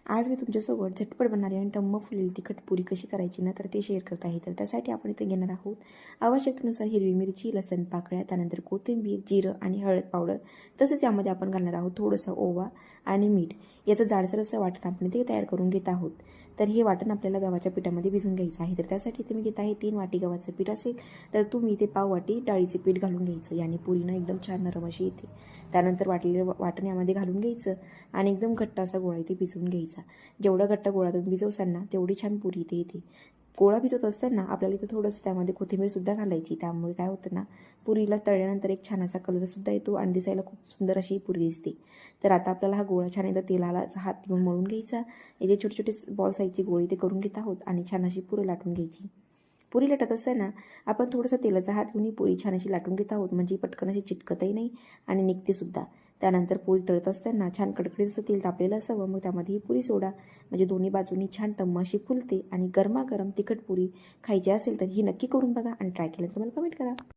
आज मी तुमच्यासोबत झटपट बनणारी आणि टम्म फुलेली तिखट पुरी कशी करायची ना तर ते शेअर करत आहे. तर त्यासाठी आपण इथे घेणार आहोत आवश्यकतेनुसार हिरवी मिरची, लसण पाकळ्या, त्यानंतर कोथिंबीर, जिरं आणि हळद पावडर. तसंच यामध्ये आपण घालणार आहोत थोडंसं ओवा आणि मीठ. याचं जाडसर असं वाटण आपण ते तयार करून घेत आहोत. तर हे वाटण आपल्याला गव्हाच्या पिठामध्ये भिजवून घ्यायचं आहे. तर त्यासाठी इथे मी घेत आहे 3 वाटी गव्हाचं पीठ असेल तर तुम्ही इथे पाव वाटी डाळीचे पीठ घालून घ्यायचं. याने पुरीनं एकदम छान नरम अशी येते. त्यानंतर वाटलेलं वाटण यामध्ये घालून घ्यायचं आणि एकदम घट्ट असा गोळा इथे भिजवून घ्यायचा. जेवढा घट्ट गोळा तुम्ही भिजवसाल ना तेवढी छान पुरी इथे येते. गोळा भिजवत असताना आपल्याला इथं थोडंसं त्यामध्ये कोथिंबीरसुद्धा घालायची. त्यामुळे काय होतं ना, पुरीला तळल्यानंतर एक छान असा कलरसुद्धा येतो आणि दिसायला खूप सुंदर अशी पुरी दिसते. तर आता आपल्याला हा गोळा छान एकदा तेलाला हात घेऊन मळून घ्यायचा. याचे छोटे छोटे बॉल साईजची गोळी ते करून घेत आहोत आणि छान अशी पुरी लाटून घ्यायची. पुरी लाटत असताना आपण थोडंसं तेलाचा हात घेऊन ही पुरी छान अशी लाटून घेत आहोत, म्हणजे पटकन अशी चिटकतही नाही आणि निघते सुद्धा. त्यानंतर पुरी तळत असताना छान कडकडीत असं तेल तापलेलं असावं, मग त्यामध्ये ही पुरी सोडा, म्हणजे दोन्ही बाजूनी छान टम्म अशी फुलते. आणि गरमागरम तिखट पुरी खायची असेल तर ही नक्की करून बघा आणि ट्राय केलं तर मला कमेंट करा.